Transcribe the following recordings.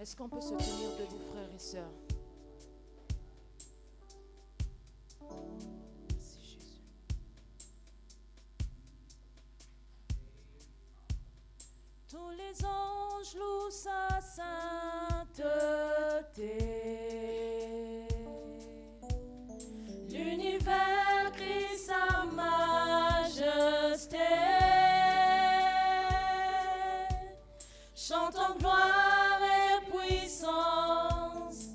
Est-ce qu'on peut se tenir debout, frères et sœurs? Merci Jésus. Tous les anges louent sa sainteté. L'univers crie sa majesté. Chantons gloire et puissance,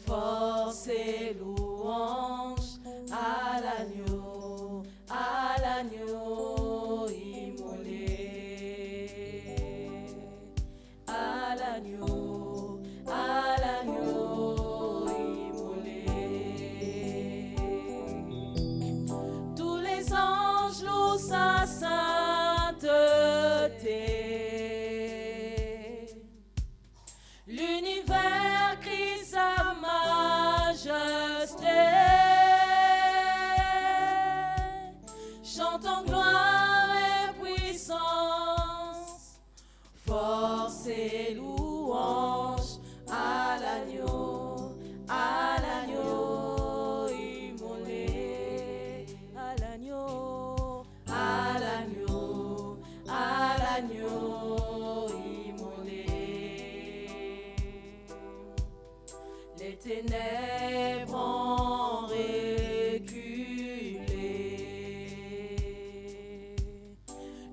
force et louange à l'agneau immolé, à l'agneau immolé. Tous les anges louent sa sainteté. L'univers crie sa majesté. Chantons gloire et puissance, force et louange à l'agneau immolé, à l'agneau immolé. Les ténèbres ont reculé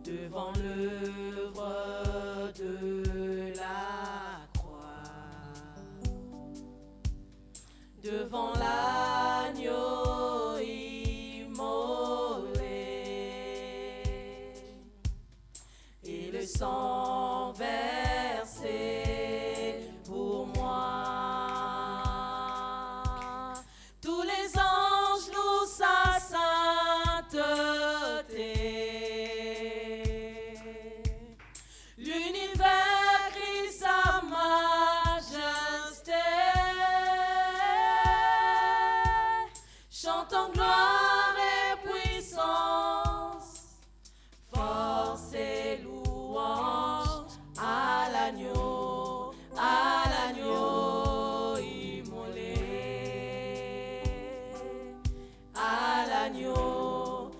devant l'œuvre de la croix, devant l'agneau immolé et le sang versé pour moi. Tous les anges louent sa sainteté. L'univers crie sa majesté. Chantons gloire et puissance, force et louange à l'agneau immolé, à l'agneau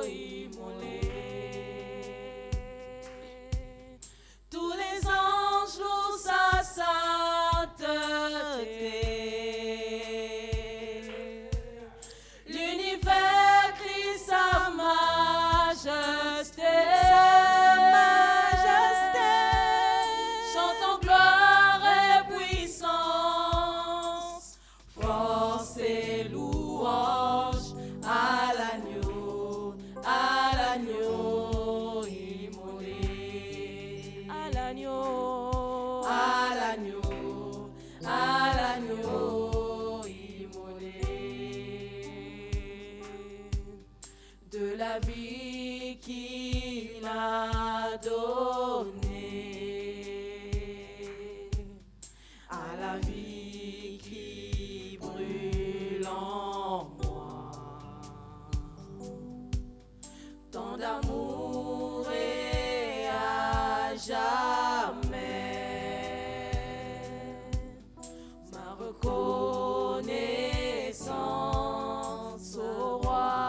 immolé. Tous les anges louent sa sainteté. L'univers crie sa majesté. Chantons gloire et puissance, force et louange à l'agneau immolé, à l'agneau immolé. De la vie qu'il a donnée à la vie qui brûle en moi, tant d'amour et à jamais ma reconnaissance au roi.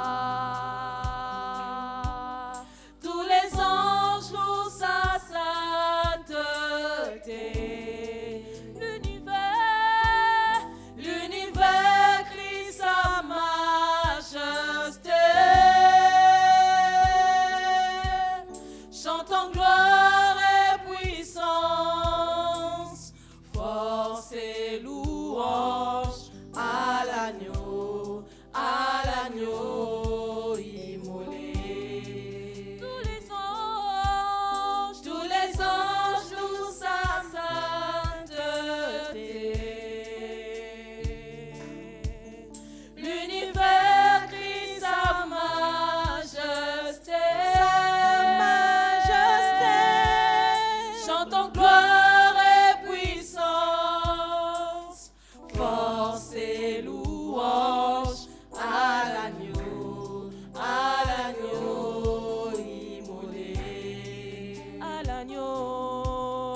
Tous les anges louent sa sainteté. L'univers crie sa majesté. Chantons gloire et puissance, force et louange à l'agneau immolé. Tous les anges louent sa sainteté. L'univers crie sa majesté. Chantons gloire et puissance, force et louange à l'agneau immolé, à l'agneau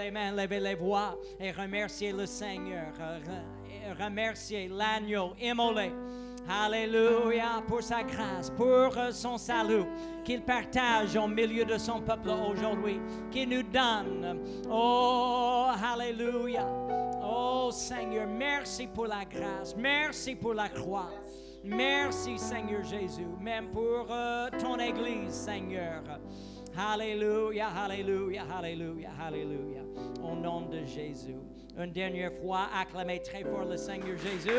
les mains, levez les voix et remerciez le Seigneur. Remerciez l'agneau immolé. Alléluia, pour sa grâce, pour son salut, qu'il partage au milieu de son peuple aujourd'hui, qu'il nous donne. Oh, Alléluia. Oh, Seigneur, merci pour la grâce, merci pour la croix. Merci, Seigneur Jésus, même pour ton Église, Seigneur. Alléluia, Alléluia, Alléluia, Alléluia. Au nom de Jésus. Une dernière fois, acclamez très fort le Seigneur Jésus.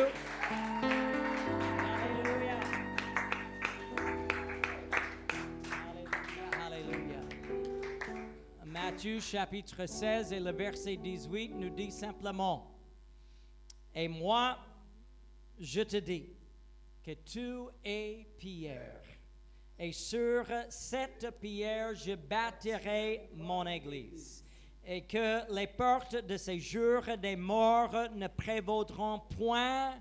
Alléluia. Alléluia, Alléluia. Matthieu chapitre 16 et le verset 18 nous dit simplement, « Et moi, je te dis que tu es Pierre. Et sur cette pierre, je bâtirai mon église. Et que les portes de ces jours des morts ne prévaudront point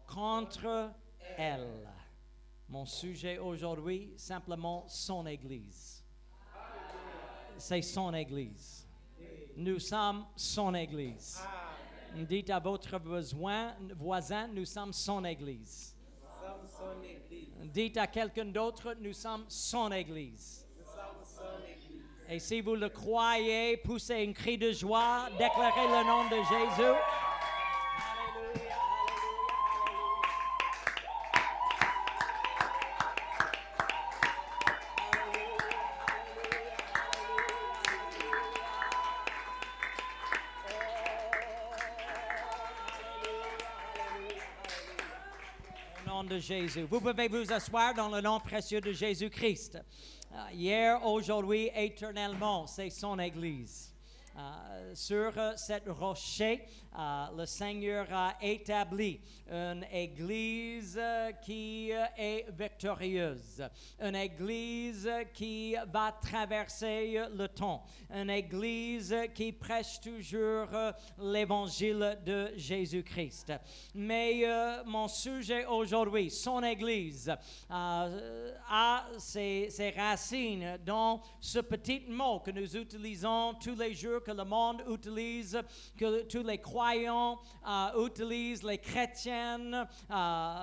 contre elle. » Mon sujet aujourd'hui, simplement son église. C'est son église. Nous sommes son église. Dites à votre voisin, nous sommes son église. Dites à quelqu'un d'autre, nous sommes son église. Et si vous le croyez, poussez un cri de joie, déclarez le nom de Jésus. Alléluia, Au nom de Jésus. Vous pouvez vous asseoir dans le nom précieux de Jésus-Christ. Hier, aujourd'hui, éternellement, c'est son Église. Sur cette rocher, le Seigneur a établi une Église qui est victorieuse, une Église qui va traverser le temps, une Église qui prêche toujours l'Évangile de Jésus-Christ. Mais mon sujet aujourd'hui, son Église, a ses racines dans ce petit mot que nous utilisons tous les jours, que le monde utilise, que tous les croyants utilisent, les chrétiennes,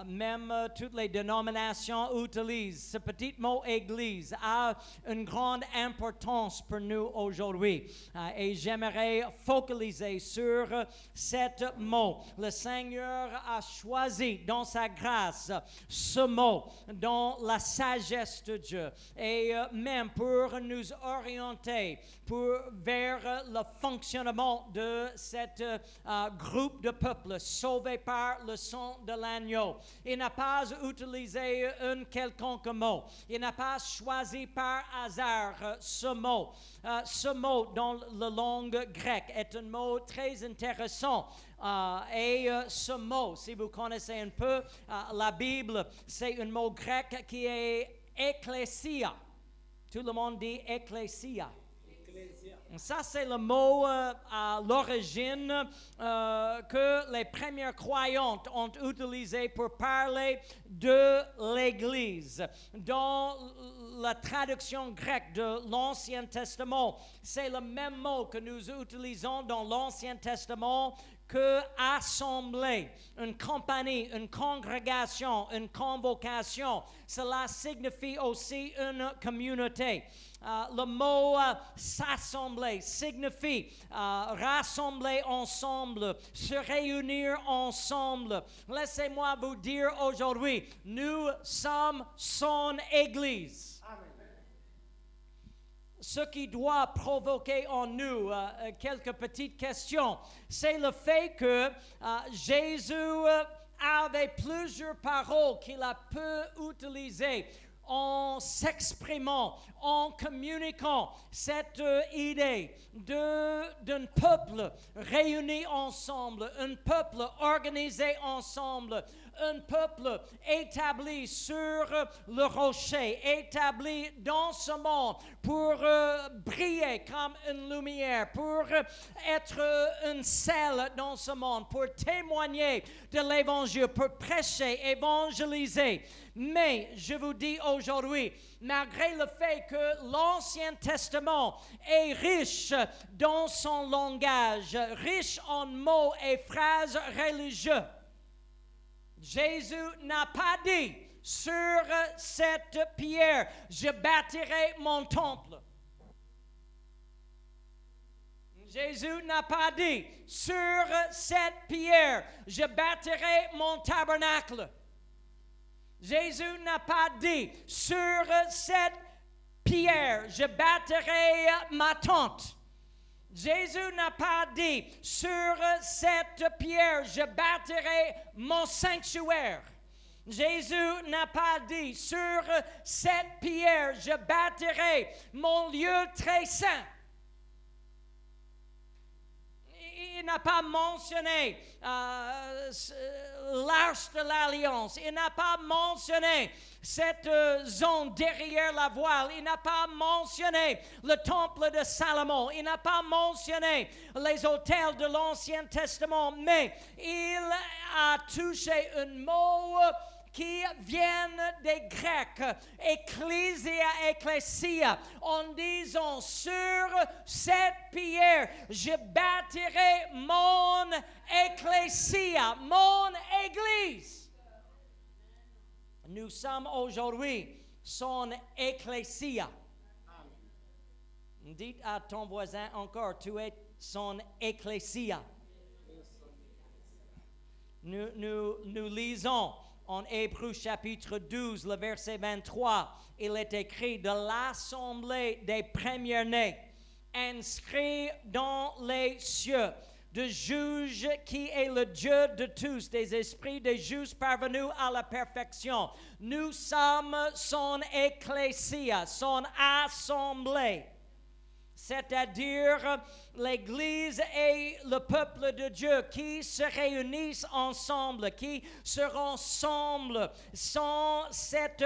même toutes les dénominations utilisent. Ce petit mot Église a une grande importance pour nous aujourd'hui. Et j'aimerais focaliser sur cet mot. Le Seigneur a choisi dans sa grâce ce mot, dans la sagesse de Dieu, et même pour nous orienter vers le fonctionnement de cet groupe de peuples sauvé par le sang de l'agneau. Il n'a pas utilisé un quelconque mot. Il n'a pas choisi par hasard ce mot. Ce mot dans la langue grecque est un mot très intéressant. Et ce mot, si vous connaissez un peu la Bible, c'est un mot grec qui est ecclésia. Tout le monde dit ecclésia. Ça, c'est le mot à l'origine que les premières croyantes ont utilisé pour parler de l'Église. Dans la traduction grecque de l'Ancien Testament, c'est le même mot que nous utilisons dans l'Ancien Testament que assemblée, une compagnie, une congrégation, une convocation. Cela signifie aussi une communauté. Le mot s'assembler signifie rassembler ensemble, se réunir ensemble. Laissez-moi vous dire aujourd'hui, nous sommes son Église. Ce qui doit provoquer en nous quelques petites questions, c'est le fait que Jésus avait plusieurs paroles qu'il a pu utiliser en s'exprimant, en communiquant cette idée d'un peuple réuni ensemble, un peuple organisé ensemble, un peuple établi sur le rocher, établi dans ce monde pour briller comme une lumière, pour être un sel dans ce monde, pour témoigner de l'Évangile, pour prêcher, évangéliser. Mais je vous dis aujourd'hui, malgré le fait que l'Ancien Testament est riche dans son langage, riche en mots et phrases religieux, Jésus n'a pas dit sur cette pierre, je bâtirai mon temple. Jésus n'a pas dit sur cette pierre, je bâtirai mon tabernacle. Jésus n'a pas dit sur cette pierre, je bâtirai ma tente. Jésus n'a pas dit sur cette pierre, je bâtirai mon sanctuaire. Jésus n'a pas dit sur cette pierre, je bâtirai mon lieu très saint. Il n'a pas mentionné l'arche de l'alliance. Il n'a pas mentionné cette zone derrière la voile. Il n'a pas mentionné le temple de Salomon. Il n'a pas mentionné les autels de l'Ancien Testament. Mais il a touché un mot qui viennent des Grecs, ecclesia, en disant sur cette pierre, je bâtirai mon ecclesia, mon église. Nous sommes aujourd'hui son ecclesia. Dites à ton voisin encore, tu es son ecclesia. Nous lisons en Hébreux chapitre 12, le verset 23, il est écrit de l'assemblée des premiers-nés, inscrit dans les cieux, de juge qui est le Dieu de tous, des esprits des justes parvenus à la perfection. Nous sommes son ecclésia, son assemblée. C'est-à-dire l'Église et le peuple de Dieu qui se réunissent ensemble, qui se rassemblent. Sans cet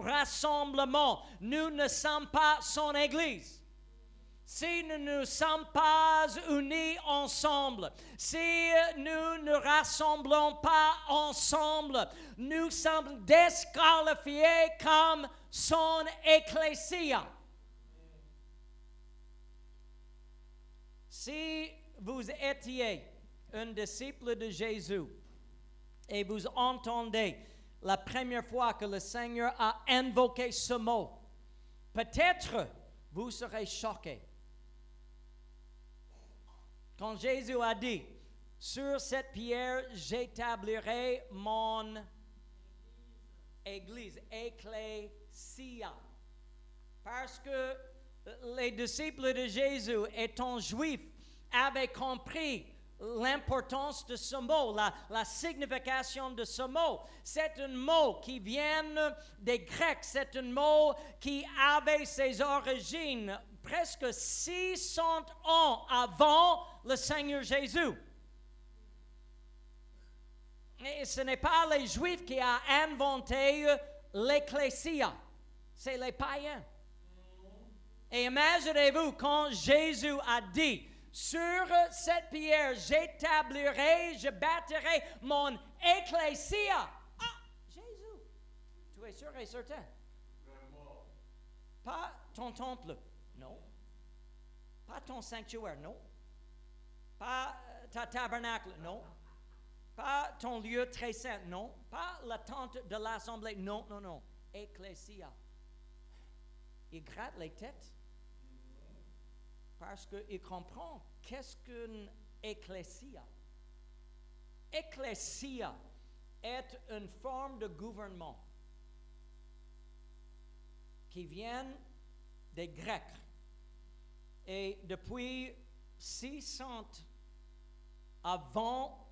rassemblement, nous ne sommes pas son Église. Si nous ne sommes pas unis ensemble, si nous ne rassemblons pas ensemble, nous sommes disqualifiés comme son ecclésia. Si vous étiez un disciple de Jésus et vous entendez la première fois que le Seigneur a invoqué ce mot, peut-être vous serez choqué. Quand Jésus a dit, sur cette pierre, j'établirai mon église, ecclésia. Parce que les disciples de Jésus, étant juifs, avaient compris l'importance de ce mot, la signification de ce mot. C'est un mot qui vient des Grecs, c'est un mot qui avait ses origines presque 600 ans avant le Seigneur Jésus. Et ce n'est pas les Juifs qui ont inventé l'ecclésia, c'est les païens. Et imaginez-vous quand Jésus a dit, sur cette pierre, j'établirai, je bâtirai mon ecclésia. Ah, Jésus, tu es sûr et certain? Pas ton temple, non. Pas ton sanctuaire, non. Pas ta tabernacle, non. Pas ton lieu très saint, non. Pas la tente de l'assemblée, non, non, non. Ecclésia. Il gratte les têtes parce qu'il comprend qu'est-ce qu'une ecclésia. Ecclésia est une forme de gouvernement qui vient des Grecs. Et depuis 600 avant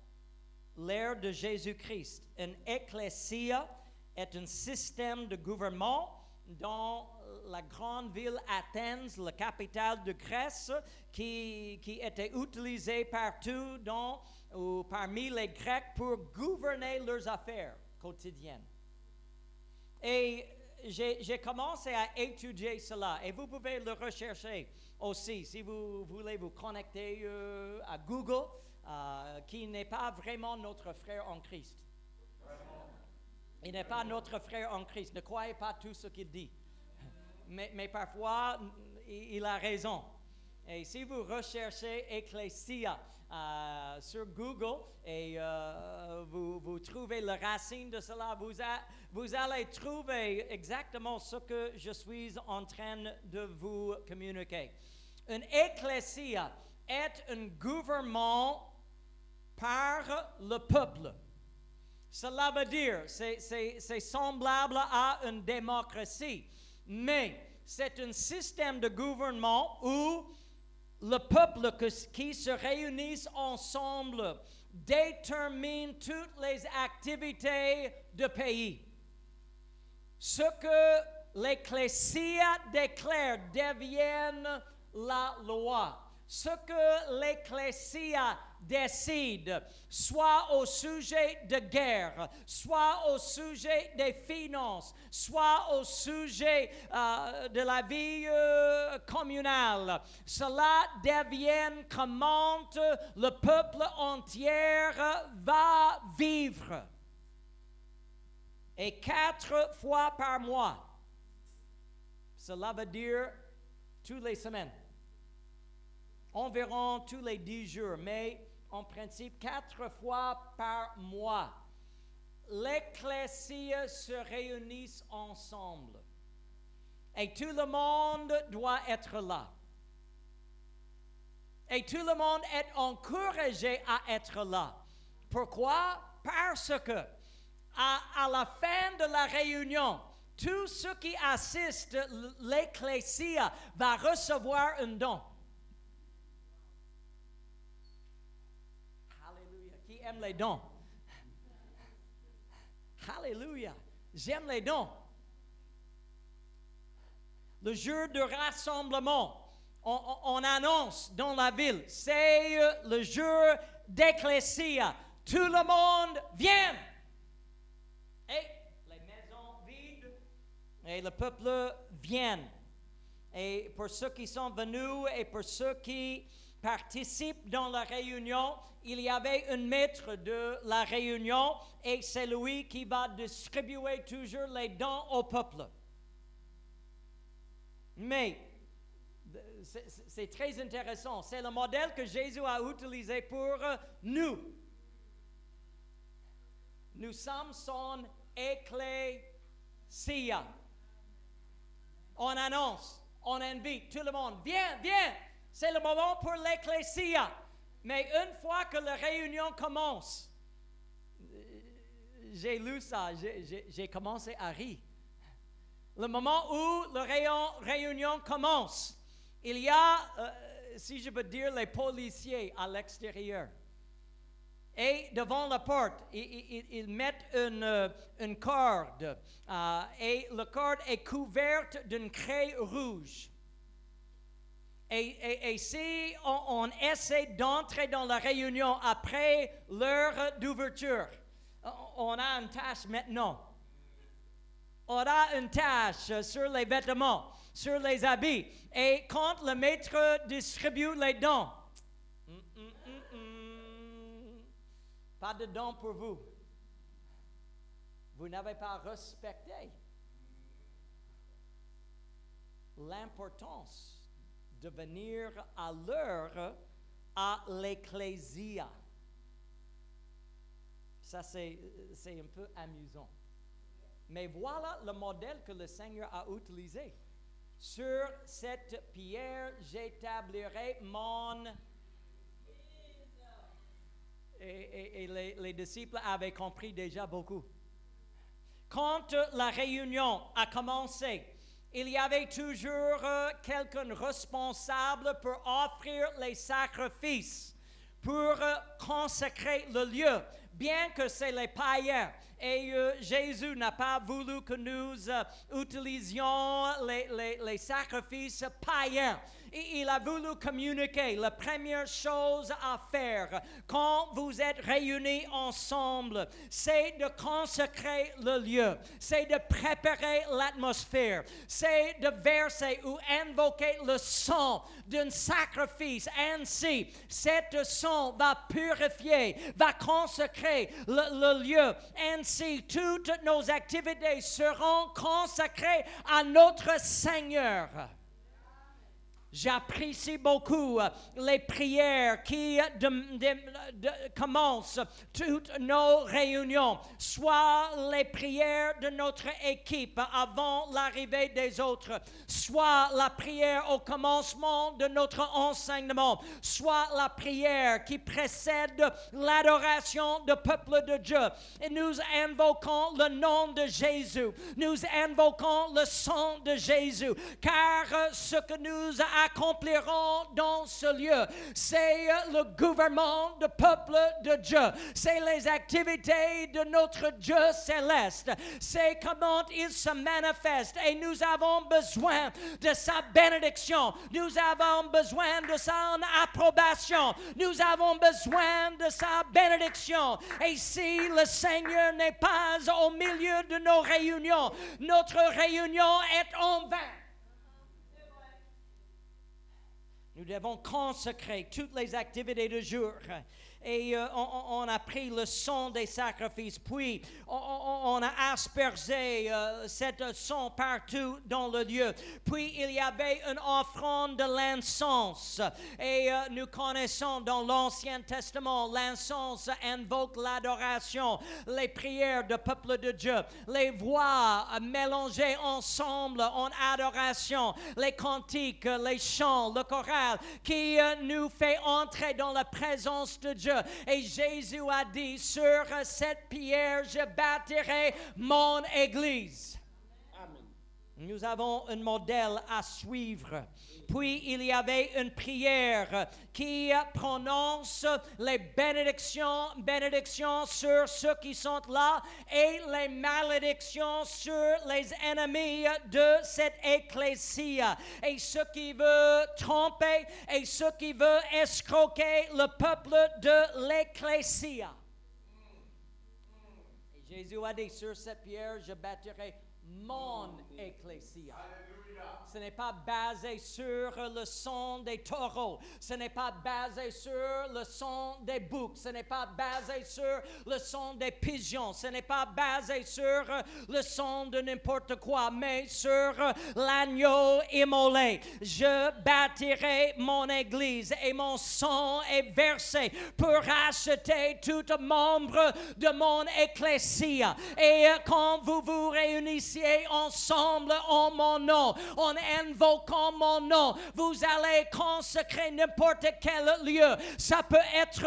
l'ère de Jésus-Christ, une ecclésia est un système de gouvernement dans la grande ville Athènes, la capitale de Grèce, qui était utilisée partout ou parmi les Grecs pour gouverner leurs affaires quotidiennes. Et j'ai commencé à étudier cela, et vous pouvez le rechercher aussi si vous voulez vous connecter à Google, qui n'est pas vraiment notre frère en Christ. Il n'est pas notre frère en Christ. Ne croyez pas tout ce qu'il dit. Mais parfois, il a raison. Et si vous recherchez Ecclesia sur Google et vous trouvez la racine de cela, vous allez trouver exactement ce que je suis en train de vous communiquer. Une ecclésia est un gouvernement par le peuple. Cela veut dire, c'est semblable à une démocratie, mais c'est un système de gouvernement où le peuple qui se réunissent ensemble détermine toutes les activités du pays. Ce que l'Ecclésia déclare devienne la loi. Ce que l'Ecclésia décide, soit au sujet de guerre, soit au sujet des finances, soit au sujet de la vie communale, cela devient comment le peuple entier va vivre. Et 4 fois par mois, cela veut dire toutes les semaines. Environ tous les 10 jours, mais en principe 4 fois par mois, l'Ecclésia se réunit ensemble. Et tout le monde doit être là. Et tout le monde est encouragé à être là. Pourquoi? Parce que à la fin de la réunion, tous ceux qui assistent l'Ecclésia va recevoir un don. Qui aime les dons? Alléluia. J'aime les dons. Le jour de rassemblement, on annonce dans la ville, c'est le jour d'Ecclésia. Tout le monde vient. Et les maisons vides et le peuple viennent. Et pour ceux qui sont venus et pour ceux qui participent dans la réunion, il y avait un maître de la réunion et c'est lui qui va distribuer toujours les dons au peuple. Mais c'est très intéressant. C'est le modèle que Jésus a utilisé pour nous. Nous sommes son ecclésia. On annonce, on invite tout le monde. Viens, viens. C'est le moment pour l'ecclésia. Mais une fois que la réunion commence, j'ai lu ça, j'ai commencé à rire. Le moment où la réunion commence, il y a, si je peux dire, les policiers à l'extérieur. Et devant la porte, ils mettent une corde. Et la corde est couverte d'une craie rouge. Et si on essaie d'entrer dans la réunion après l'heure d'ouverture, on a une tâche maintenant. On a une tâche sur les vêtements, sur les habits. Et quand le maître distribue les dons, pas de dons pour vous. Vous n'avez pas respecté l'importance de venir à l'heure à l'ecclésia. Ça, c'est un peu amusant. Mais voilà le modèle que le Seigneur a utilisé. Sur cette pierre, j'établirai mon... Et les disciples avaient compris déjà beaucoup. Quand la réunion a commencé, il y avait toujours quelqu'un responsable pour offrir les sacrifices, pour consacrer le lieu, bien que c'est les païens. Et Jésus n'a pas voulu que nous utilisions les sacrifices païens. Il a voulu communiquer. La première chose à faire quand vous êtes réunis ensemble, c'est de consacrer le lieu, c'est de préparer l'atmosphère, c'est de verser ou invoquer le sang d'un sacrifice. Ainsi, cet sang va purifier, va consacrer le lieu. Ainsi, toutes nos activités seront consacrées à notre Seigneur. J'apprécie beaucoup les prières qui commencent toutes nos réunions, soit les prières de notre équipe avant l'arrivée des autres, soit la prière au commencement de notre enseignement, soit la prière qui précède l'adoration du peuple de Dieu. Et nous invoquons le nom de Jésus, nous invoquons le sang de Jésus, car ce que nous accomplirons dans ce lieu, c'est le gouvernement du peuple de Dieu, c'est les activités de notre Dieu céleste, c'est comment il se manifeste, et nous avons besoin de sa bénédiction, nous avons besoin de son approbation, nous avons besoin de sa bénédiction. Et si le Seigneur n'est pas au milieu de nos réunions, notre réunion est en vain. Nous devons consacrer toutes les activités du jour. Et on a pris le sang des sacrifices, puis on a aspergé cette sang partout dans le lieu. Puis il y avait une offrande de l'encens. Et nous connaissons dans l'Ancien Testament, l'encens invoque l'adoration, les prières du peuple de Dieu, les voix mélangées ensemble en adoration, les cantiques, les chants, le choral qui nous fait entrer dans la présence de Dieu. Et Jésus a dit, sur cette pierre, je bâtirai mon église. Amen. Nous avons un modèle à suivre. Puis il y avait une prière qui prononce les bénédictions sur ceux qui sont là et les malédictions sur les ennemis de cette ecclésie. Et ce qui veut tromper et ce qui veut escroquer le peuple de l'ecclésie. Et Jésus a dit, sur cette pierre, je bâtirai mon ecclésie. Ce n'est pas basé sur le sang des taureaux. Ce n'est pas basé sur le sang des boucs. Ce n'est pas basé sur le sang des pigeons. Ce n'est pas basé sur le sang de n'importe quoi, mais sur l'agneau immolé. Je bâtirai mon église et mon sang est versé pour racheter tout membre de mon ecclésie. Et quand vous vous réunissez ensemble en mon nom, en invoquant mon nom, vous allez consacrer n'importe quel lieu. Ça peut être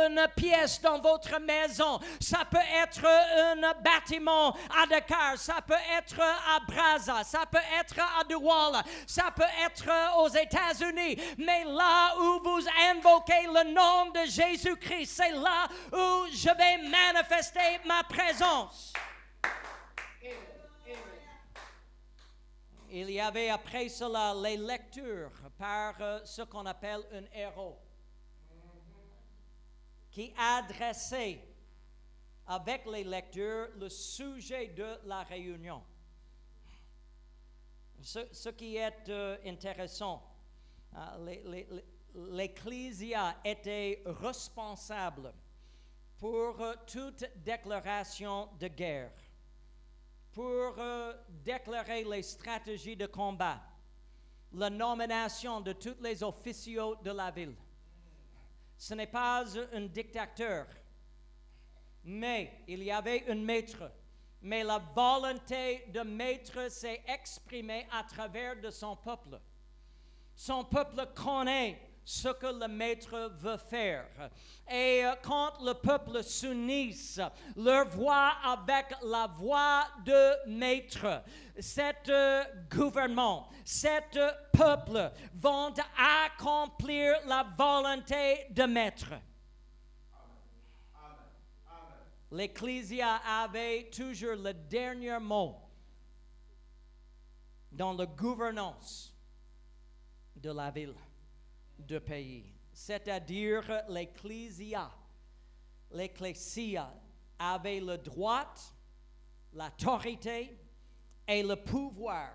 une pièce dans votre maison, ça peut être un bâtiment à Dakar, ça peut être à Brazza, ça peut être à Douala, ça peut être aux États-Unis, mais là où vous invoquez le nom de Jésus-Christ, c'est là où je vais manifester ma présence. Il y avait après cela les lectures par ce qu'on appelle un héros qui adressait avec les lectures le sujet de la réunion. Ce qui est intéressant, l'Ecclésia était responsable pour toute déclaration de guerre, pour déclarer les stratégies de combat, la nomination de tous les officiaux de la ville. Ce n'est pas un dictateur, mais il y avait un maître. Mais la volonté de maître s'est exprimée à travers de son peuple. Son peuple connaît ce que le maître veut faire. Et quand le peuple s'unisse leur voix avec la voix de maître, cet gouvernement, cet peuple vont accomplir la volonté de maître. l'Ecclésia avait toujours le dernier mot dans la gouvernance de la ville, du pays. C'est-à-dire l'Ecclésia avait le droit, l'autorité et le pouvoir.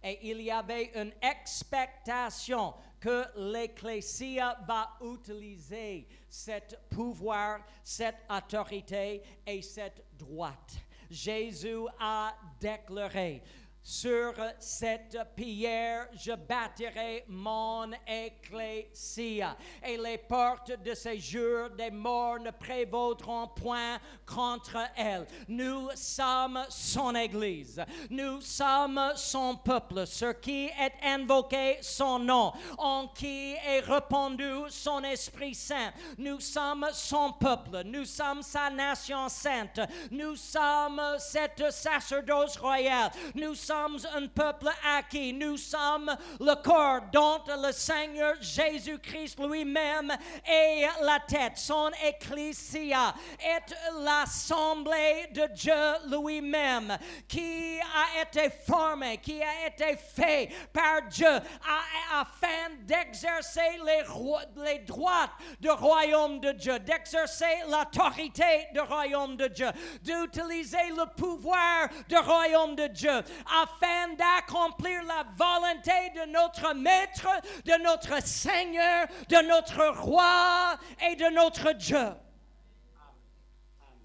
Et il y avait une expectation que l'Ecclésia va utiliser cet pouvoir, cette autorité et cette droite. Jésus a déclaré: sur cette pierre, je bâtirai mon ecclésia, et les portes de séjour des morts ne prévaudront point contre elle. Nous sommes son Église, nous sommes son peuple, sur qui est invoqué son nom, en qui est répandu son Esprit Saint. Nous sommes son peuple, nous sommes sa nation sainte, nous sommes cette sacerdoce royal, nous sommes un peuple acquis, nous sommes le corps dont le Seigneur Jésus-Christ lui-même est la tête. Son ecclésia est l'assemblée de Dieu lui-même, qui a été formée, qui a été fait par Dieu afin d'exercer les droits du royaume de Dieu, d'exercer l'autorité du royaume de Dieu, d'utiliser le pouvoir du royaume de Dieu, afin d'accomplir la volonté de notre Maître, de notre Seigneur, de notre Roi et de notre Dieu.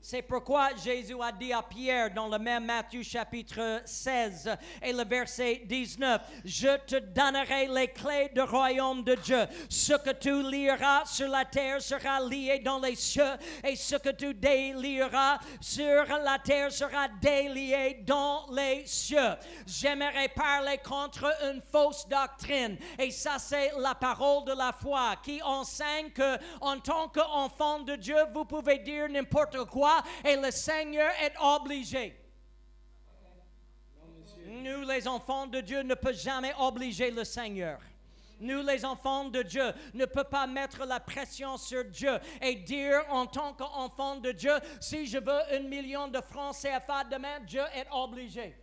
C'est pourquoi Jésus a dit à Pierre dans le même Matthieu chapitre 16 et le verset 19, « Je te donnerai les clés du royaume de Dieu. Ce que tu lieras sur la terre sera lié dans les cieux, et ce que tu délieras sur la terre sera délié dans les cieux. » J'aimerais parler contre une fausse doctrine, et ça c'est la parole de la foi qui enseigne que en tant qu'enfant de Dieu, vous pouvez dire n'importe quoi et le Seigneur est obligé. Nous, les enfants de Dieu, ne pouvons jamais obliger le Seigneur. Nous, les enfants de Dieu, ne pouvons pas mettre la pression sur Dieu et dire en tant qu'enfant de Dieu, si je veux 1 million de francs CFA demain, Dieu est obligé.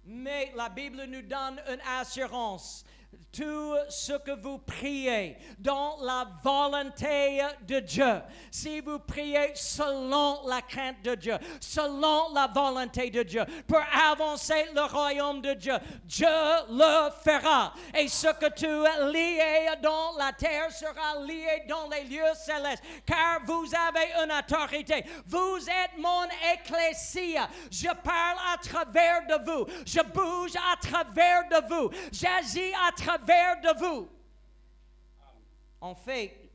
Mais la Bible nous donne une assurance. Tout ce que vous priez dans la volonté de Dieu, si vous priez selon la crainte de Dieu, selon la volonté de Dieu, pour avancer le royaume de Dieu, Dieu le fera. Et ce que tu lies dans la terre sera lié dans les lieux célestes, car vous avez une autorité. Vous êtes mon ecclésia. Je parle à travers de vous. Je bouge à travers de vous. J'agis à travers de vous. En fait,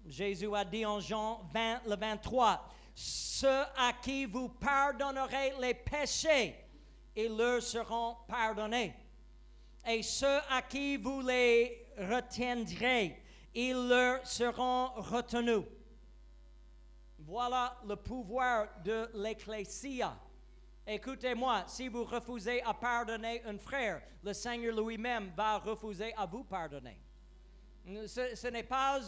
Jésus a dit en Jean 20, le 23, ceux à qui vous pardonnerez les péchés, ils leur seront pardonnés. Et ceux à qui vous les retiendrez, ils leur seront retenus. Voilà le pouvoir de l'ecclésia. Écoutez-moi, si vous refusez à pardonner un frère, le Seigneur lui-même va refuser à vous pardonner. Ce n'est pas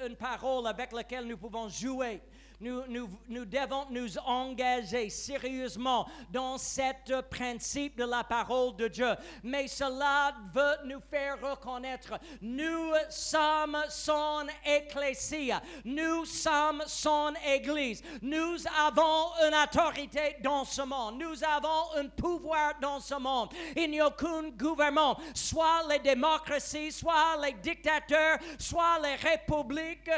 une parole avec laquelle nous pouvons jouer. Nous devons nous engager sérieusement dans ce principe de la parole de Dieu. Mais cela veut nous faire reconnaître, nous sommes son ecclésia, nous sommes son Église. Nous avons une autorité dans ce monde, nous avons un pouvoir dans ce monde. Il n'y a aucun gouvernement, soit les démocraties, soit les dictateurs, soit les républiques,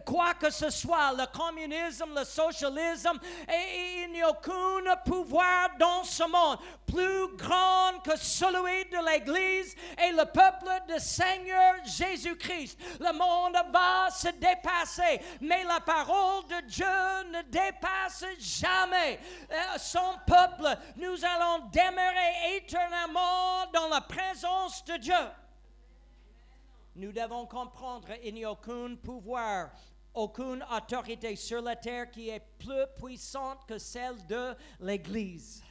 quoi que ce soit, le communisme, le socialisme, et il n'y a aucun pouvoir dans ce monde plus grand que celui de l'Église et le peuple du Seigneur Jésus-Christ. Le monde va se dépasser, mais la parole de Dieu ne dépasse jamais son peuple. Nous allons demeurer éternellement dans la présence de Dieu. Nous devons comprendre qu'il n'y a aucun pouvoir, aucune autorité sur la terre qui est plus puissante que celle de l'Église.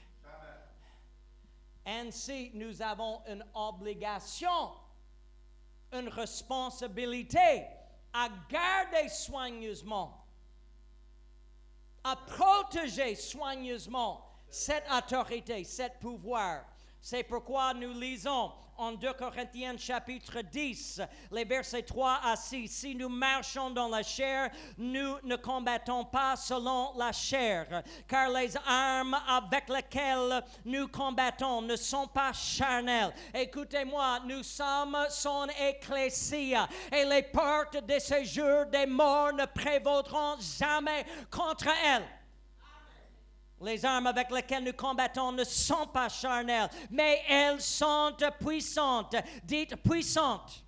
Ainsi, nous avons une obligation, une responsabilité à garder soigneusement, à protéger soigneusement cette autorité, cet pouvoir. C'est pourquoi nous lisons en 2 Corinthiens chapitre 10, les versets 3 à 6. Si nous marchons dans la chair, nous ne combattons pas selon la chair, car les armes avec lesquelles nous combattons ne sont pas charnelles. Écoutez-moi, nous sommes son ecclésia, et les portes de séjour des morts ne prévaudront jamais contre elles. Les armes avec lesquelles nous combattons ne sont pas charnelles, mais elles sont puissantes. Dites puissantes.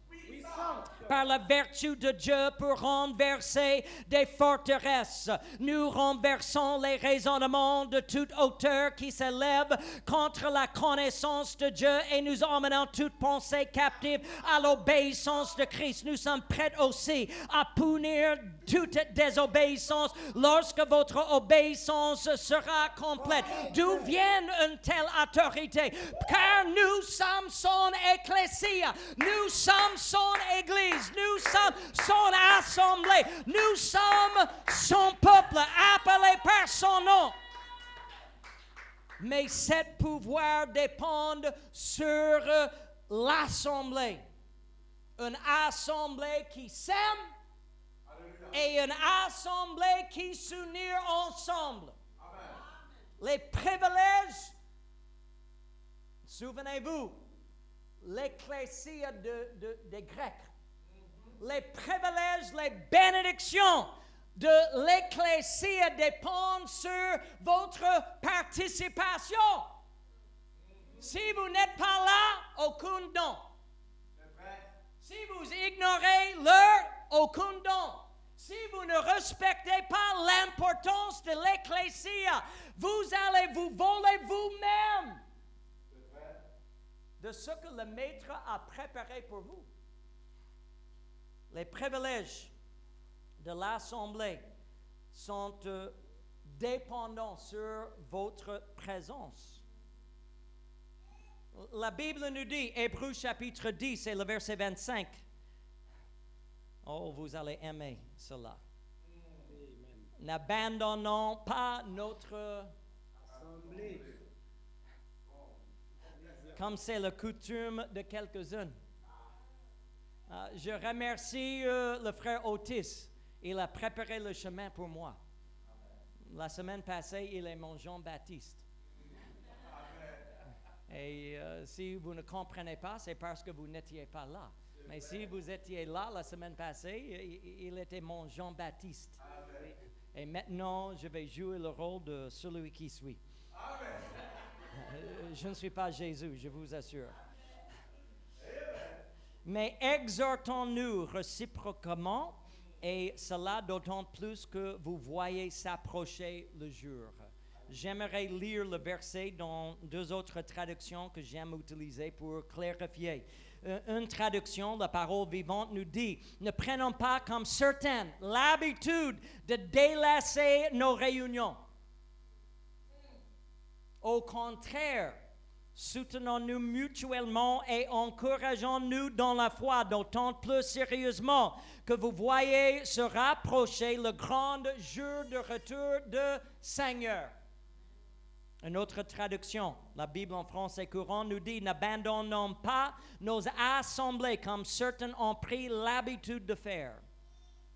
Par la vertu de Dieu pour renverser des forteresses. Nous renversons les raisonnements de toute hauteur qui s'élèvent contre la connaissance de Dieu et nous emmenons toute pensée captive à l'obéissance de Christ. Nous sommes prêts aussi à punir toute désobéissance lorsque votre obéissance sera complète. D'où vient une telle autorité? Car nous sommes son ecclésia, nous sommes son Église, nous sommes son assemblée, nous sommes son peuple appelé par son nom. Mais cet pouvoir dépend sur l'assemblée. Une assemblée qui s'aime et une assemblée qui s'unit ensemble. Amen. Les privilèges, souvenez-vous, l'ecclésia des Grecs. Les privilèges, les bénédictions de l'ecclésia dépendent sur votre participation. Si vous n'êtes pas là, aucun don. Si vous ignorez l'heure, aucun don. Si vous ne respectez pas l'importance de l'ecclésia, vous allez vous voler vous-même de ce que le Maître a préparé pour vous. Les privilèges de l'Assemblée sont dépendants sur votre présence. La Bible nous dit, Hébreux chapitre 10 et le verset 25. Oh, vous allez aimer cela. N'abandonnons pas notre assemblée, comme c'est la coutume de quelques-uns. Je remercie le frère Otis. Il a préparé le chemin pour moi. La semaine passée, il est mon Jean-Baptiste. Et si vous ne comprenez pas, c'est parce que vous n'étiez pas là. Mais si vous étiez là la semaine passée, il était mon Jean-Baptiste. Et maintenant, je vais jouer le rôle de celui qui suit. Je ne suis pas Jésus, je vous assure. Mais exhortons-nous réciproquement, et cela d'autant plus que vous voyez s'approcher le jour. J'aimerais lire le verset dans deux autres traductions que j'aime utiliser pour clarifier. Une traduction, la parole vivante, nous dit « Ne prenons pas comme certaines l'habitude de délaisser nos réunions. Au contraire, soutenons-nous mutuellement et encourageons-nous dans la foi, d'autant plus sérieusement que vous voyez se rapprocher le grand jour de retour du Seigneur. » Une autre traduction, la Bible en français courant nous dit « N'abandonnons pas nos assemblées comme certains ont pris l'habitude de faire.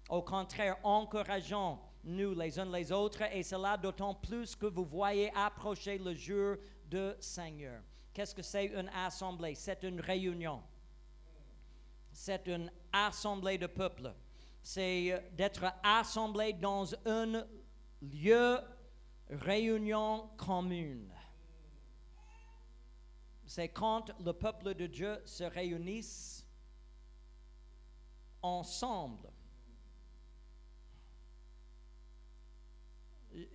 Au contraire, encourageons-nous les uns les autres, et cela d'autant plus que vous voyez approcher le jour du Seigneur. » Qu'est-ce que c'est une assemblée? C'est une réunion. C'est une assemblée de peuple. C'est d'être assemblé dans un lieu réunion commune. C'est quand le peuple de Dieu se réunit ensemble.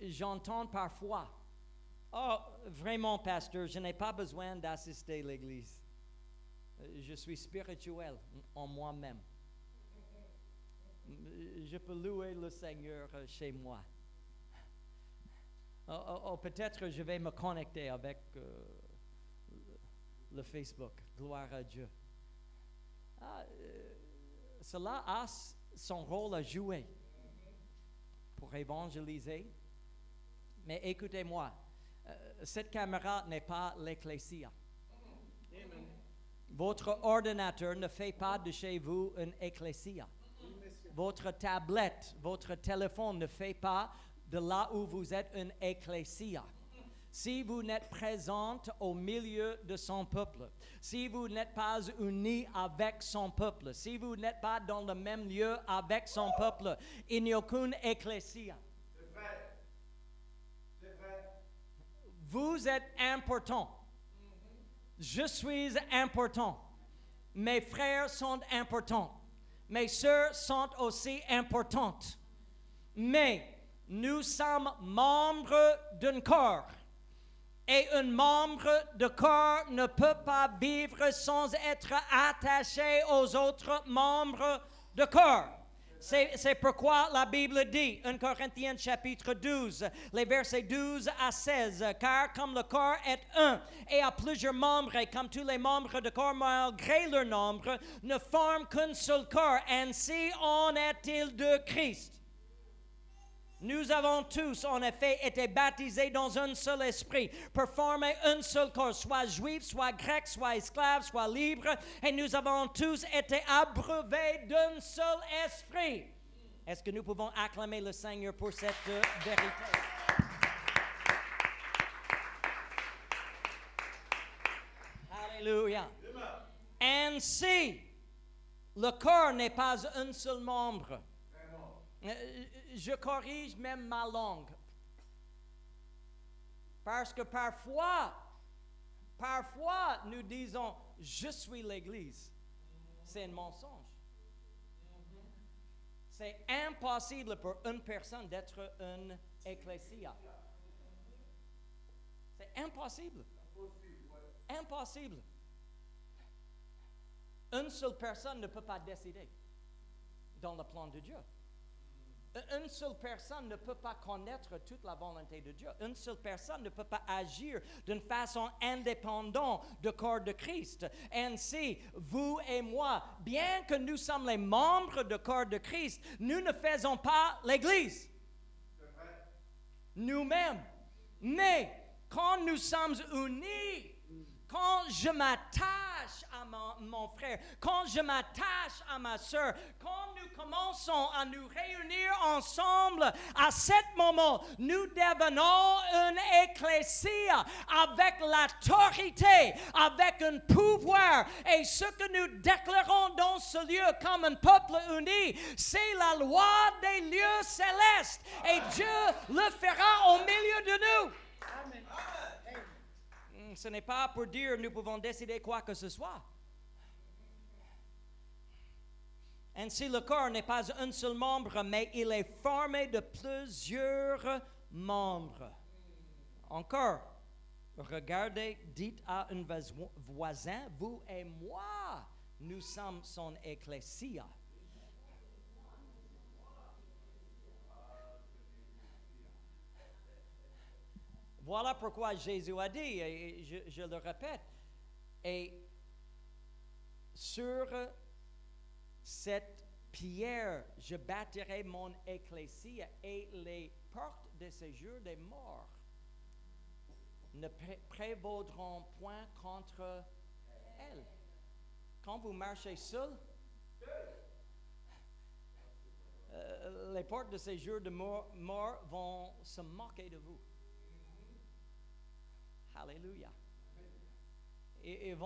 J'entends parfois, « Oh, vraiment, pasteur, je n'ai pas besoin d'assister à l'église. Je suis spirituel en moi-même. Je peux louer le Seigneur chez moi. Oh, peut-être je vais me connecter avec le Facebook. Gloire à Dieu. » Cela a son rôle à jouer pour évangéliser. Mais écoutez-moi, cette caméra n'est pas l'ecclésia. Votre ordinateur ne fait pas de chez vous une ecclésia. Votre tablette, votre téléphone ne fait pas de là où vous êtes une ecclésia. Si vous n'êtes présente au milieu de son peuple, si vous n'êtes pas unis avec son peuple, si vous n'êtes pas dans le même lieu avec son peuple, il n'y a aucune ecclésia. C'est vrai. C'est vrai. Vous êtes important. Je suis important. Mes frères sont importants. Mes sœurs sont aussi importantes. Mais nous sommes membres d'un corps. Et un membre de corps ne peut pas vivre sans être attaché aux autres membres de corps. C'est pourquoi la Bible dit, 1 Corinthiens chapitre 12, les versets 12 à 16, car comme le corps est un et a plusieurs membres, et comme tous les membres de corps, malgré leur nombre, ne forment qu'un seul corps, ainsi en est-il de Christ. Nous avons tous, en effet, été baptisés dans un seul esprit pour former un seul corps, soit juif, soit grec, soit esclave, soit libre, et nous avons tous été abreuvés d'un seul esprit. Est-ce que nous pouvons acclamer le Seigneur pour cette vérité? Alléluia. Ainsi, le corps n'est pas un seul membre. Je corrige même ma langue. Parce que parfois, nous disons, je suis l'Église. C'est un mensonge. C'est impossible pour une personne d'être une ecclésia. C'est impossible. Impossible. Une seule personne ne peut pas décider dans le plan de Dieu. Une seule personne ne peut pas connaître toute la volonté de Dieu. Une seule personne ne peut pas agir d'une façon indépendante du corps de Christ. Ainsi, vous et moi, bien que nous sommes les membres du corps de Christ, nous ne faisons pas l'Église nous-mêmes. Mais quand nous sommes unis, quand je m'attache à mon frère, quand je m'attache à ma soeur, quand nous commençons à nous réunir ensemble, à ce moment, nous devenons une ecclésia avec l'autorité, avec un pouvoir. Et ce que nous déclarons dans ce lieu comme un peuple uni, c'est la loi des lieux célestes. Et Dieu le fera au milieu de nous. Amen. Ce n'est pas pour dire nous pouvons décider quoi que ce soit. Ainsi, le corps n'est pas un seul membre, mais il est formé de plusieurs membres. Encore, regardez, dites à un voisin, vous et moi, nous sommes son ecclésia. Voilà pourquoi Jésus a dit, et je le répète, et sur cette pierre, je bâtirai mon ecclésia et les portes de séjour des morts ne prévaudront point contre elle. Quand vous marchez seul, les portes de séjour de morts vont se moquer de vous. Alléluia. Et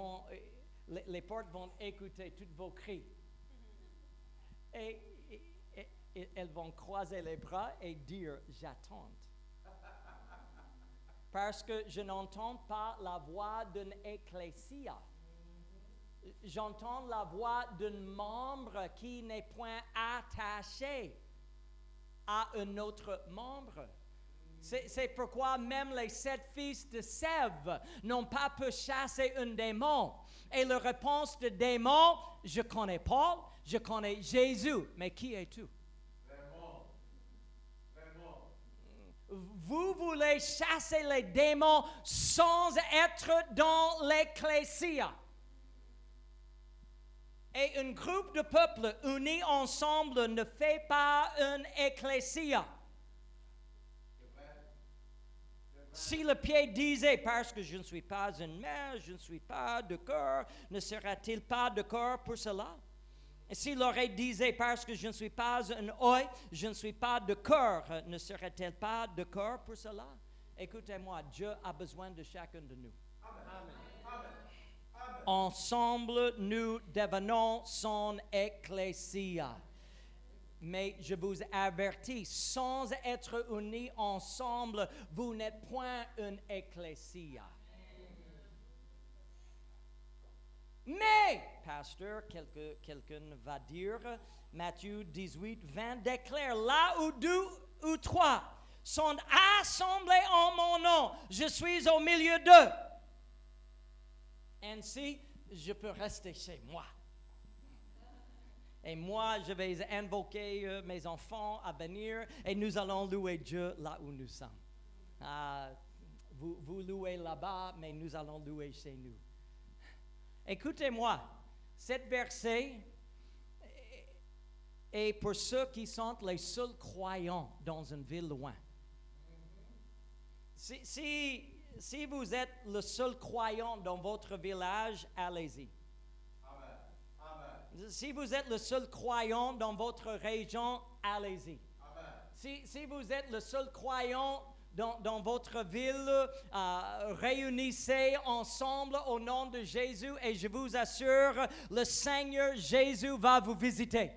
les portes vont écouter tous vos cris. Et elles vont croiser les bras et dire, j'attends. Parce que je n'entends pas la voix d'une ecclésia. J'entends la voix d'un membre qui n'est point attaché à un autre membre. C'est pourquoi même les 7 fils de Sève n'ont pas pu chasser un démon. Et la réponse du démon, je connais Paul, je connais Jésus, mais qui es-tu? Vous voulez chasser les démons sans être dans l'ecclésia. Et un groupe de peuples unis ensemble ne fait pas une ecclésia. Si le pied disait, parce que je ne suis pas une mère, je ne suis pas de cœur, ne sera-t-il pas de cœur pour cela? Et si l'oreille disait, parce que je ne suis pas un œil, je ne suis pas de cœur, ne serait-elle pas de cœur pour cela? Écoutez-moi, Dieu a besoin de chacun de nous. Ensemble, nous devenons son ecclésia. Mais je vous avertis, sans être unis ensemble, vous n'êtes point une ecclésia. Mais, pasteur, quelqu'un va dire, Matthieu 18, 20 déclare, là où deux ou trois sont assemblés en mon nom, je suis au milieu d'eux. Ainsi, je peux rester chez moi. Et moi, je vais invoquer mes enfants à venir et nous allons louer Dieu là où nous sommes. Vous louez là-bas, mais nous allons louer chez nous. Écoutez-moi, cet verset est pour ceux qui sont les seuls croyants dans une ville loin. Si vous êtes le seul croyant dans votre village, allez-y. Si vous êtes le seul croyant dans votre région, allez-y. Si vous êtes le seul croyant dans votre ville, réunissez ensemble au nom de Jésus et je vous assure, le Seigneur Jésus va vous visiter.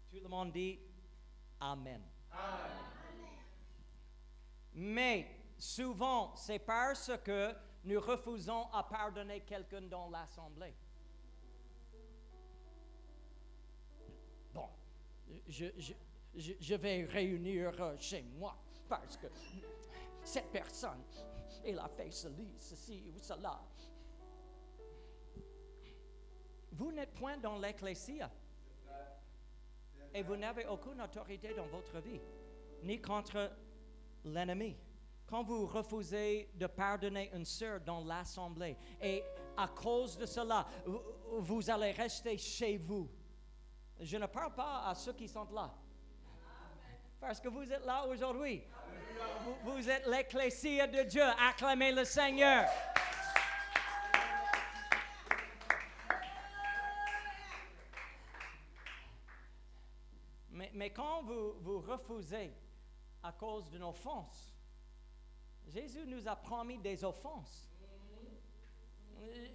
Tout le monde dit Amen. Amen. Mais souvent, c'est parce que nous refusons à pardonner quelqu'un dans l'assemblée. Bon, je vais réunir chez moi parce que cette personne, elle a fait ceci ou cela. Vous n'êtes point dans l'ecclésia et vous n'avez aucune autorité dans votre vie, ni contre l'ennemi. Quand vous refusez de pardonner une sœur dans l'assemblée et à cause de cela, vous allez rester chez vous. Je ne parle pas à ceux qui sont là. Parce que vous êtes là aujourd'hui. Vous êtes l'ecclésia de Dieu. Acclamez le Seigneur. Mais quand vous refusez à cause d'une offense, Jésus nous a promis des offenses.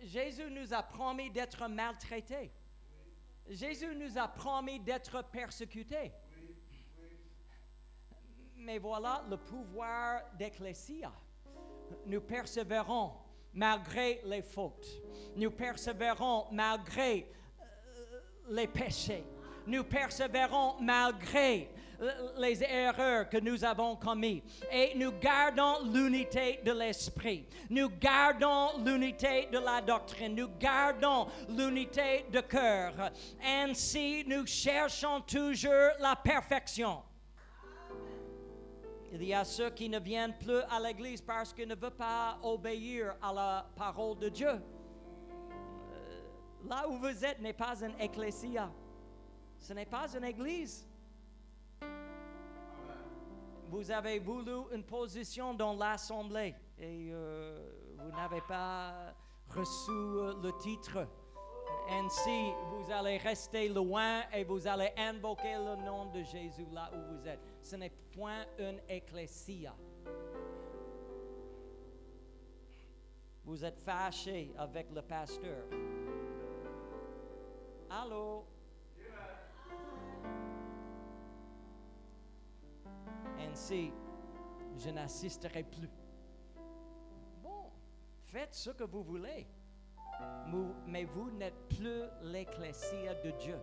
Jésus nous a promis d'être maltraités. Jésus nous a promis d'être persécutés. Mais voilà le pouvoir d'ecclésia. Nous persévérons malgré les fautes. Nous persévérons malgré les péchés. Nous persévérons malgré les erreurs que nous avons commises. Et nous gardons l'unité de l'esprit. Nous gardons l'unité de la doctrine. Nous gardons l'unité de cœur. Ainsi, nous cherchons toujours la perfection. Il y a ceux qui ne viennent plus à l'église parce qu'ils ne veulent pas obéir à la parole de Dieu. Là où vous êtes n'est pas une ecclésia. Ce n'est pas une église. Vous avez voulu une position dans l'assemblée et vous n'avez pas reçu le titre. Ainsi, vous allez rester loin et vous allez invoquer le nom de Jésus là où vous êtes. Ce n'est point une ecclésia. Vous êtes fâché avec le pasteur. Allô? Ainsi, je n'assisterai plus. Bon, faites ce que vous voulez. Mais vous n'êtes plus l'ecclésia de Dieu.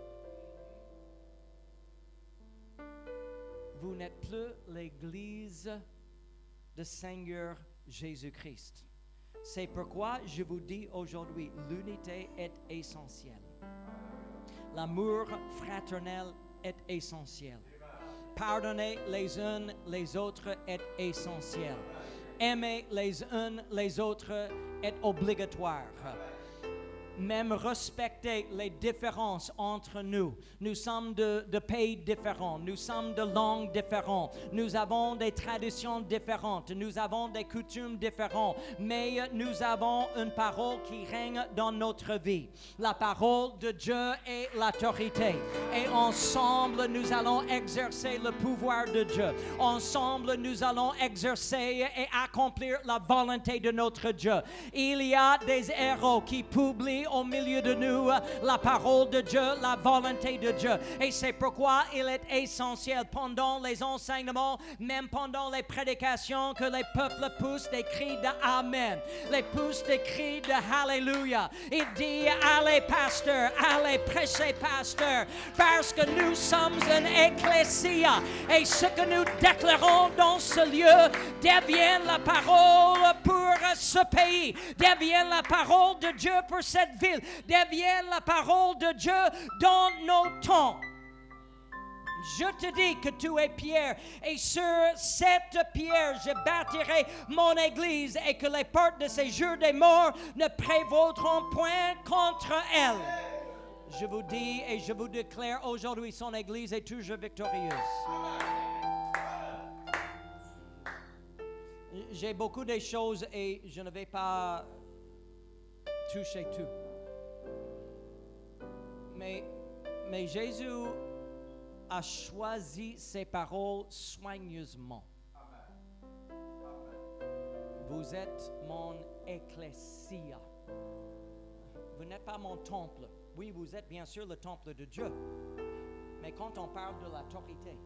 Vous n'êtes plus l'église du Seigneur Jésus-Christ. C'est pourquoi je vous dis aujourd'hui, l'unité est essentielle. L'amour fraternel est essentiel. Pardonner les uns les autres est essentiel. Aimer les uns les autres est obligatoire. même respecter les différences entre nous. Nous sommes de pays différents, nous sommes de langues différentes, nous avons des traditions différentes, nous avons des coutumes différentes, mais nous avons une parole qui règne dans notre vie. La parole de Dieu est l'autorité. Et ensemble, nous allons exercer le pouvoir de Dieu. Ensemble, nous allons exercer et accomplir la volonté de notre Dieu. Il y a des héros qui publient au milieu de nous la parole de Dieu, la volonté de Dieu. Et c'est pourquoi il est essentiel pendant les enseignements, même pendant les prédications, que les peuples poussent des cris de Amen, les poussent des cris de Alléluia. Il dit, allez pasteur, allez prêcher pasteur, parce que nous sommes une ecclésia. Et ce que nous déclarons dans ce lieu devient la parole pour ce pays, devient la parole de Dieu pour cette ville, devient la parole de Dieu dans nos temps. Je te dis que tu es pierre, et sur cette pierre je bâtirai mon église, et que les portes de ces jours des morts ne prévaudront point contre elle. Je vous dis et je vous déclare aujourd'hui, son église est toujours victorieuse. J'ai beaucoup de choses et je ne vais pas toucher tout. Mais Jésus a choisi ses paroles soigneusement. Vous êtes mon ecclésia. Vous n'êtes pas mon temple. Oui, vous êtes bien sûr le temple de Dieu. Mais quand on parle de l'autorité,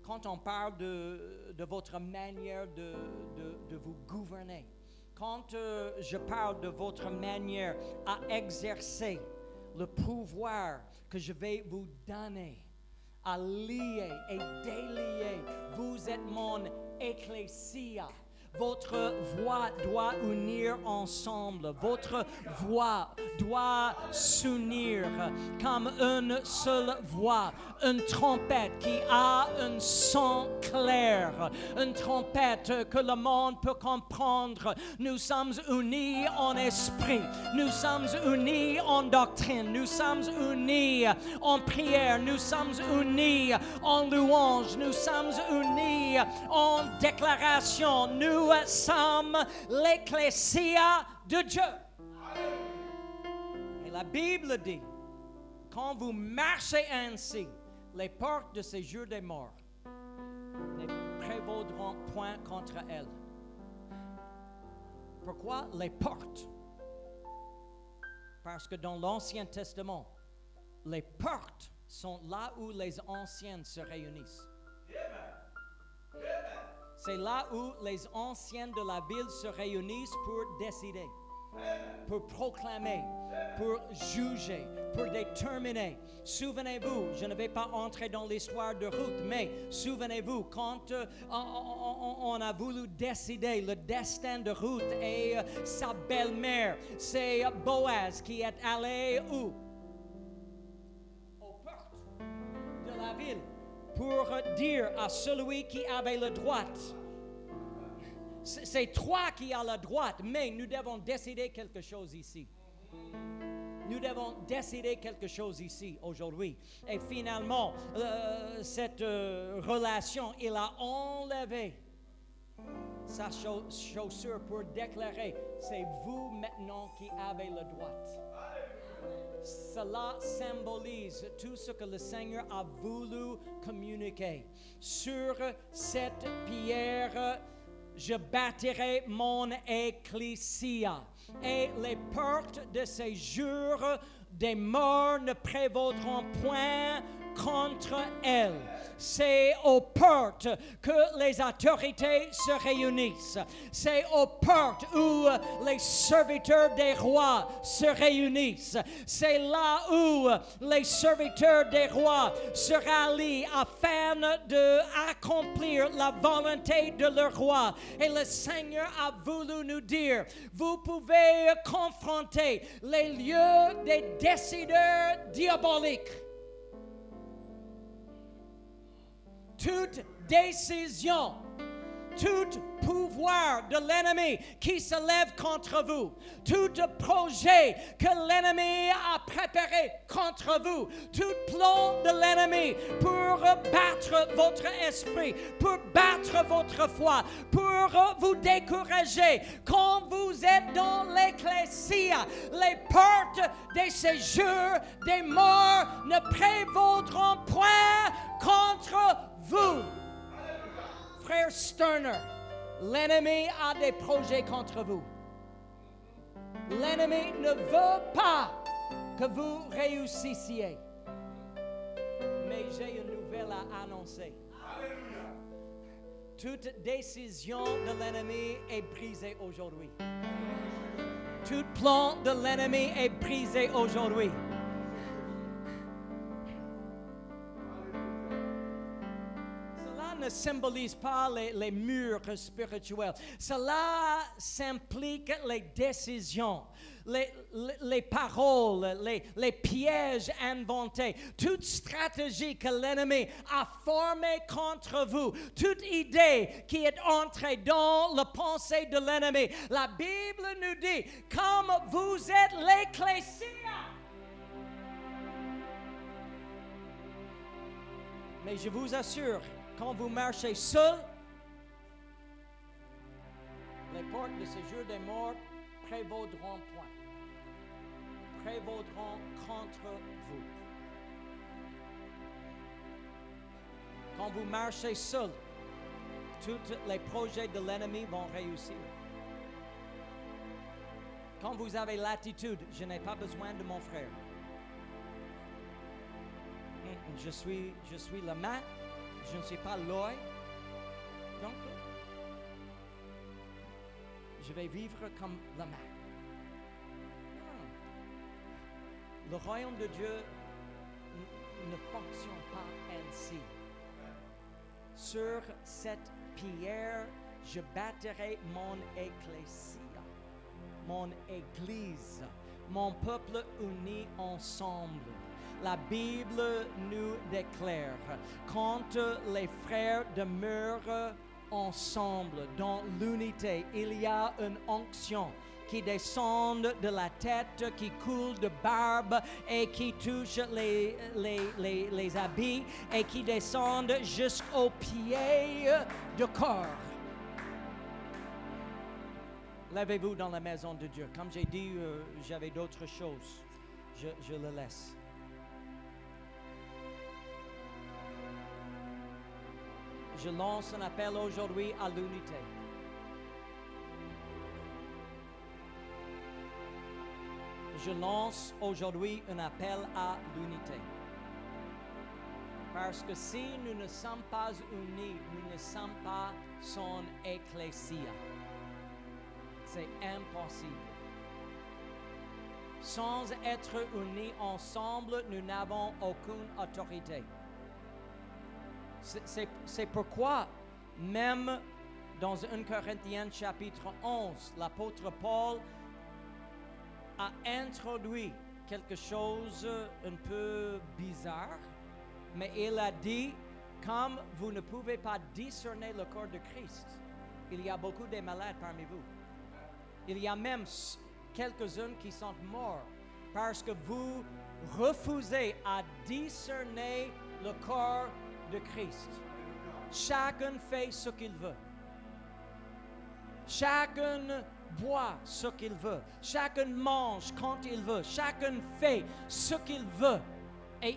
quand on parle de votre manière de vous gouverner, quand je parle de votre manière à exercer le pouvoir que je vais vous donner, à lier et délier, vous êtes mon ecclésia. Votre voix doit unir ensemble. Votre voix doit s'unir comme une seule voix. Une trompette qui a un son clair. Une trompette que le monde peut comprendre. Nous sommes unis en esprit. Nous sommes unis en doctrine. Nous sommes unis en prière. Nous sommes unis en louange. Nous sommes unis en déclaration. Nous sommes l'ecclésia de Dieu. Et la Bible dit, quand vous marchez ainsi, les portes de ces jours des morts ne prévaudront point contre elles. Pourquoi les portes? Parce que dans l'Ancien Testament, les portes sont là où les anciens se réunissent. C'est là où les anciens de la ville se réunissent pour décider, pour proclamer, pour juger, pour déterminer. Souvenez-vous, je ne vais pas entrer dans l'histoire de Ruth, mais souvenez-vous, quand on a voulu décider le destin de Ruth et sa belle-mère, c'est Boaz qui est allé où? Aux portes de la ville, pour dire à celui qui avait le droit, c'est toi qui as le droit, mais nous devons décider quelque chose ici. Nous devons décider quelque chose ici aujourd'hui. Et finalement, cette relation, il a enlevé sa chaussure pour déclarer, c'est vous maintenant qui avez le droit. Cela symbolise tout ce que le Seigneur a voulu communiquer. Sur cette pierre, je bâtirai mon ecclésia, et les portes de ces jours des morts ne prévaudront point contre elle. C'est aux portes que les autorités se réunissent. C'est aux portes où les serviteurs des rois se réunissent. C'est là où les serviteurs des rois se rallient afin d'accomplir la volonté de leur roi. Et le Seigneur a voulu nous dire, vous pouvez confronter les lieux des décideurs diaboliques. Toute décision tout pouvoir de l'ennemi qui se lève contre vous, tout projet que l'ennemi a préparé contre vous, tout plan de l'ennemi pour battre votre esprit, pour battre votre foi, pour vous décourager. Quand vous êtes dans l'ecclésia, les portes des séjours des morts ne prévaudront point contre vous. Frère Sterner, l'ennemi a des projets contre vous. L'ennemi ne veut pas que vous réussissiez. Mais j'ai une nouvelle à annoncer. Toute décision de l'ennemi est brisée aujourd'hui. Tout plan de l'ennemi est brisé aujourd'hui. Ne symbolise pas les murs spirituels. Cela s'implique les décisions, les paroles, les pièges inventés, toute stratégie que l'ennemi a formée contre vous, toute idée qui est entrée dans la pensée de l'ennemi. La Bible nous dit, comme vous êtes l'ecclésia, mais je vous assure, quand vous marchez seul, les portes de ce jour des morts prévaudront point. Prévaudront contre vous. Quand vous marchez seul, tous les projets de l'ennemi vont réussir. Quand vous avez l'attitude, je n'ai pas besoin de mon frère. Je suis la main. Je ne suis pas l'œil, donc je vais vivre comme la main. Le royaume de Dieu ne fonctionne pas ainsi. Sur cette pierre, je bâtirai mon ecclésia, mon église, mon peuple uni ensemble. La Bible nous déclare, quand les frères demeurent ensemble dans l'unité, il y a une onction qui descend de la tête, qui coule de barbe et qui touche les habits et qui descend jusqu'aux pieds du corps. Levez-vous dans la maison de Dieu. Comme j'ai dit, j'avais d'autres choses. Je le laisse. Je lance un appel aujourd'hui à l'unité. Je lance aujourd'hui un appel à l'unité. Parce que si nous ne sommes pas unis, nous ne sommes pas son ecclésia. C'est impossible. Sans être unis ensemble, nous n'avons aucune autorité. C'est pourquoi, même dans 1 Corinthiens chapitre 11, l'apôtre Paul a introduit quelque chose un peu bizarre, mais il a dit, comme vous ne pouvez pas discerner le corps de Christ, il y a beaucoup de malades parmi vous. Il y a même quelques-uns qui sont morts parce que vous refusez à discerner le corps de Christ. Chacun fait ce qu'il veut. Chacun boit ce qu'il veut. Chacun mange quand il veut. Chacun fait ce qu'il veut. Et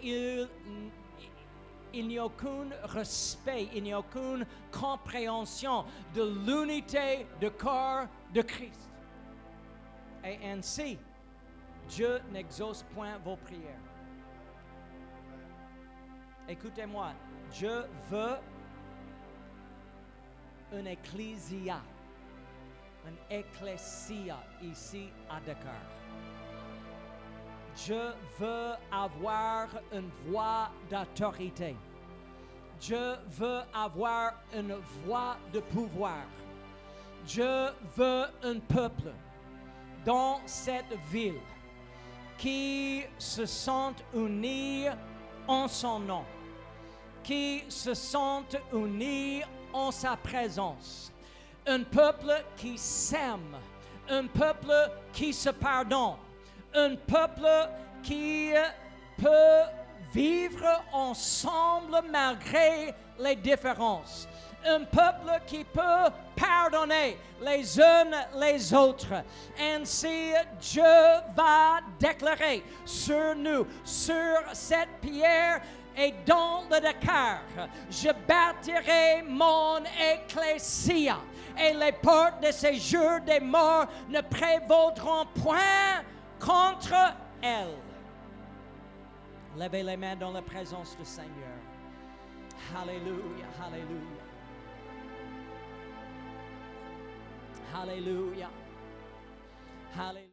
il n'y a aucun respect, il n'y a aucune compréhension de l'unité du corps de Christ. Et ainsi, Dieu n'exauce point vos prières. Écoutez-moi, Dieu veut une ecclésia, ici à Dakar. Dieu veut avoir une voix d'autorité. Dieu veut avoir une voix de pouvoir. Dieu veut un peuple dans cette ville qui se sentent unis en son nom, qui se sentent unis en sa présence. Un peuple qui s'aime, un peuple qui se pardonne, un peuple qui peut vivre ensemble malgré les différences. Un peuple qui peut pardonner les uns les autres. Ainsi, Dieu va déclarer sur nous, sur cette pierre et dans le Dakar, je bâtirai mon ecclésia et les portes de séjour des morts ne prévaudront point contre elle. Levez les mains dans la présence du Seigneur. Alléluia, alléluia. Alléluia. Alléluia.